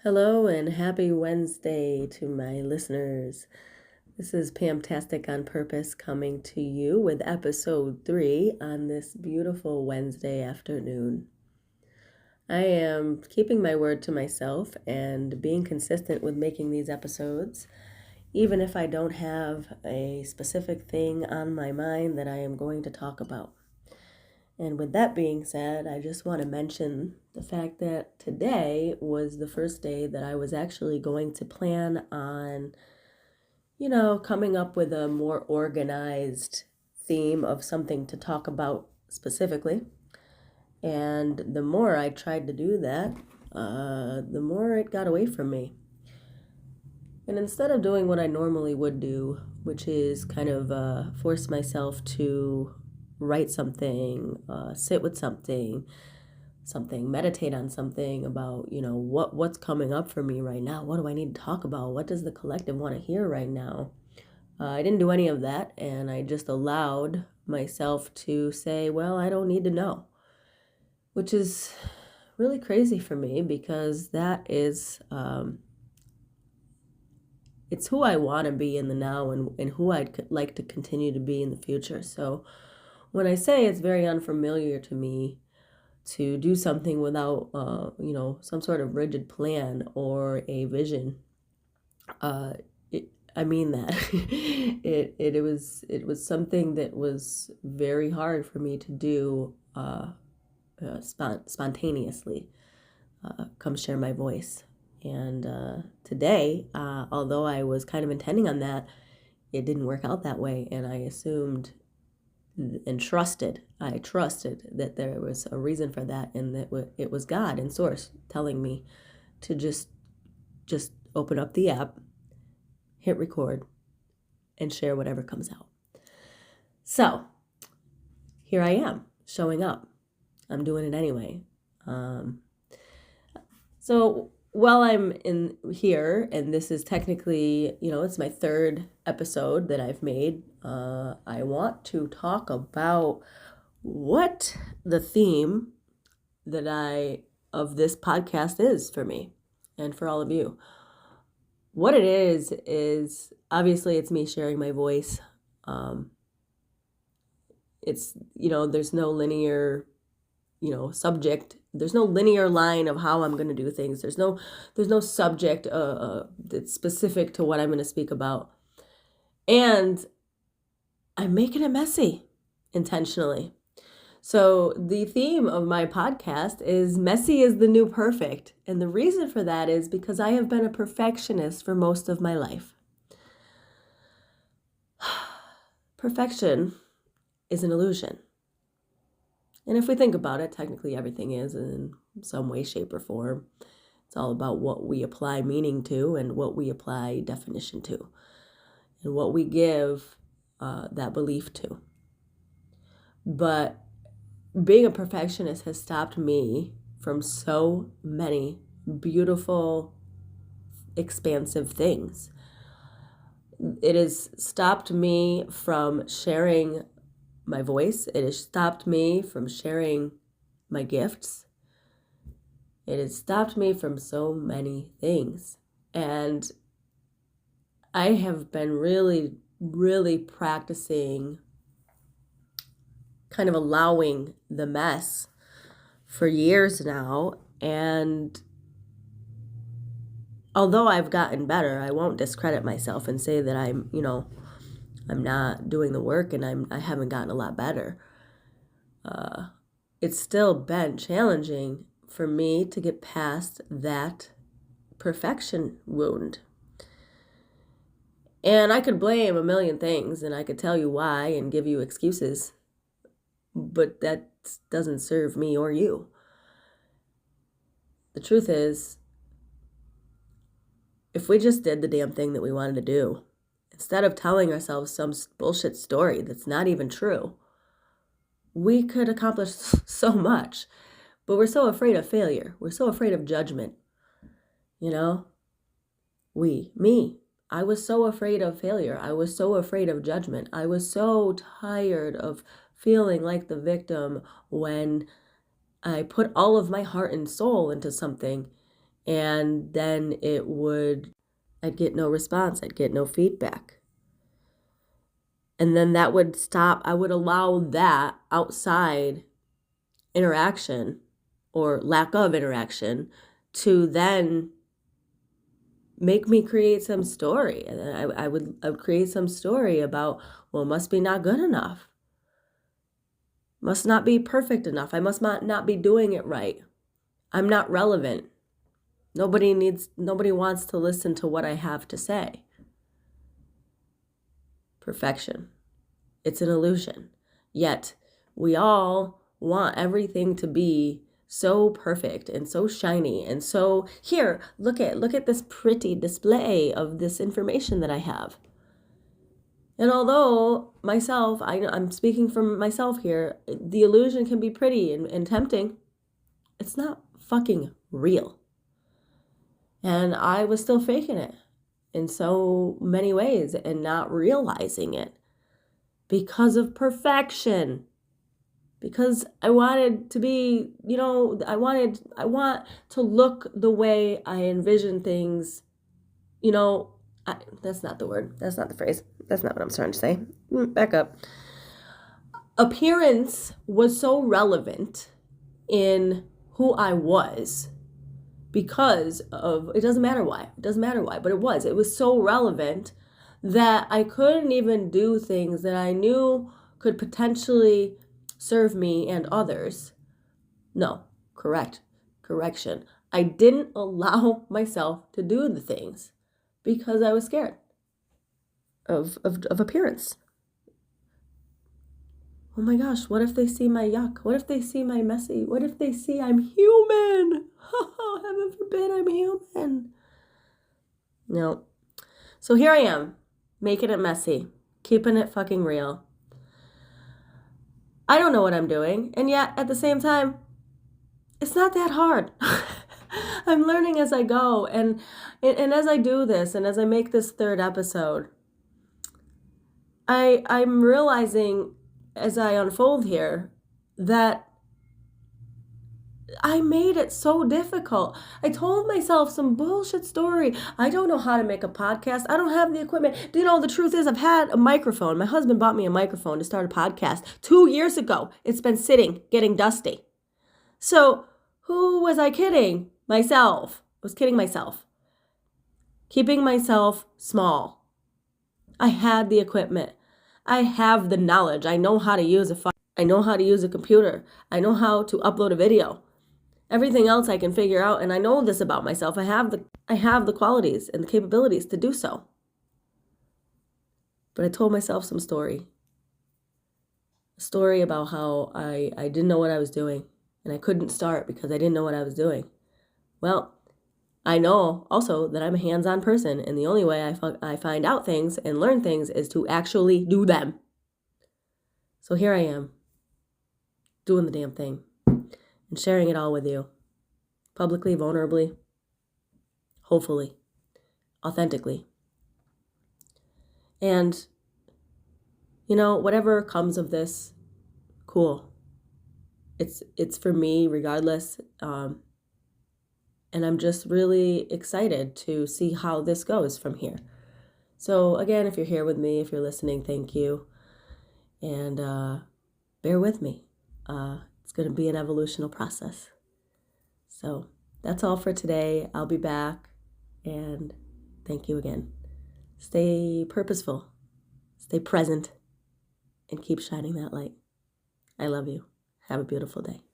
Hello and happy Wednesday to my listeners. This is Pamtastic on Purpose coming to you with episode 3 on this beautiful Wednesday afternoon. I am keeping my word to myself and being consistent with making these episodes, even if I don't have a specific thing on my mind that I am going to talk about. And with that being said, I just want to mention the fact that today was the first day that I was actually going to plan on, coming up with a more organized theme of something to talk about specifically. And the more I tried to do that, the more it got away from me. And instead of doing what I normally would do, which is kind of force myself to write something, sit with something, meditate on something about, what's coming up for me right now. What do I need to talk about? What does the collective want to hear right now? I didn't do any of that, and I just allowed myself to say, well, I don't need to know, which is really crazy for me because that is, it's who I want to be in the now and who I'd like to continue to be in the future. So when I say it's very unfamiliar to me to do something without, some sort of rigid plan or a vision, I mean that. it was something that was very hard for me to do spontaneously. Come share my voice. And today, although I was kind of intending on that, it didn't work out that way, and I assumed and I trusted that there was a reason for that, and that it was God and Source telling me to just open up the app, hit record, and share whatever comes out. So here I am, showing up. I'm doing it anyway. So while I'm in here, and this is technically, it's my third episode that I've made, I want to talk about what the theme of this podcast is for me and for all of you. What it is obviously it's me sharing my voice. It's, there's no linear, subject. There's no linear line of how I'm going to do things. There's no subject that's specific to what I'm going to speak about. And I'm making it messy intentionally. So the theme of my podcast is messy is the new perfect. And the reason for that is because I have been a perfectionist for most of my life. Perfection is an illusion. And if we think about it, technically everything is in some way, shape, or form. It's all about what we apply meaning to and what we apply definition to and what we give that belief to. But being a perfectionist has stopped me from so many beautiful, expansive things. It has stopped me from sharing my voice. It has stopped me from sharing my gifts. It has stopped me from so many things. And I have been really, really practicing kind of allowing the mess for years now. And although I've gotten better, I won't discredit myself and say that I'm not doing the work and I haven't gotten a lot better. It's still been challenging for me to get past that perfection wound. And I could blame a million things and I could tell you why and give you excuses, but that doesn't serve me or you. The truth is, if we just did the damn thing that we wanted to do, instead of telling ourselves some bullshit story that's not even true, we could accomplish so much. But we're so afraid of failure. We're so afraid of judgment. Me. I was so afraid of failure. I was so afraid of judgment. I was so tired of feeling like the victim when I put all of my heart and soul into something And then I'd get no response. I'd get no feedback. And then that would stop. I would allow that outside interaction or lack of interaction to then make me create some story. And I would create some story about, well, it must be not good enough. Must not be perfect enough. I must not be doing it right. I'm not relevant. Nobody wants to listen to what I have to say. Perfection. It's an illusion. Yet we all want everything to be so perfect and so shiny and so, here, look at this pretty display of this information that I have. And although I'm speaking from myself here, the illusion can be pretty and tempting. It's not fucking real. And I was still faking it in so many ways and not realizing it because of perfection. Because I wanted to be, I want to look the way I envision things, that's not the word. That's not the phrase. That's not what I'm trying to say. Back up. Appearance was so relevant in who I was because of, it doesn't matter why, but it was so relevant that I couldn't even do things that I knew could potentially serve me and others. No, correction. I didn't allow myself to do the things because I was scared of appearance. Oh my gosh, what if they see my yuck? What if they see my messy? What if they see I'm human? Heaven forbid I'm human. No. So here I am, making it messy, keeping it fucking real. I don't know what I'm doing, and yet at the same time, it's not that hard. I'm learning as I go, and as I do this, and as I make this third episode, I'm realizing as I unfold here that I made it so difficult. I told myself some bullshit story. I don't know how to make a podcast. I don't have the equipment. The truth is I've had a microphone. My husband bought me a microphone to start a podcast 2 years ago. It's been sitting, getting dusty. So who was I kidding? Myself. I was kidding myself. Keeping myself small. I had the equipment. I have the knowledge. I know how to use I know how to use a computer. I know how to upload a video. Everything else I can figure out, and I know this about myself. I have the qualities and the capabilities to do so. But I told myself some story. A story about how I didn't know what I was doing, and I couldn't start because I didn't know what I was doing. Well, I know also that I'm a hands-on person, and the only way I find out things and learn things is to actually do them. So here I am, doing the damn thing. And sharing it all with you, publicly, vulnerably, hopefully, authentically. And, whatever comes of this, cool. It's for me regardless. And I'm just really excited to see how this goes from here. So again, if you're here with me, if you're listening, thank you. And bear with me. It's going to be an evolutional process. So that's all for today. I'll be back, and thank you again. Stay purposeful, stay present, and keep shining that light. I love you. Have a beautiful day.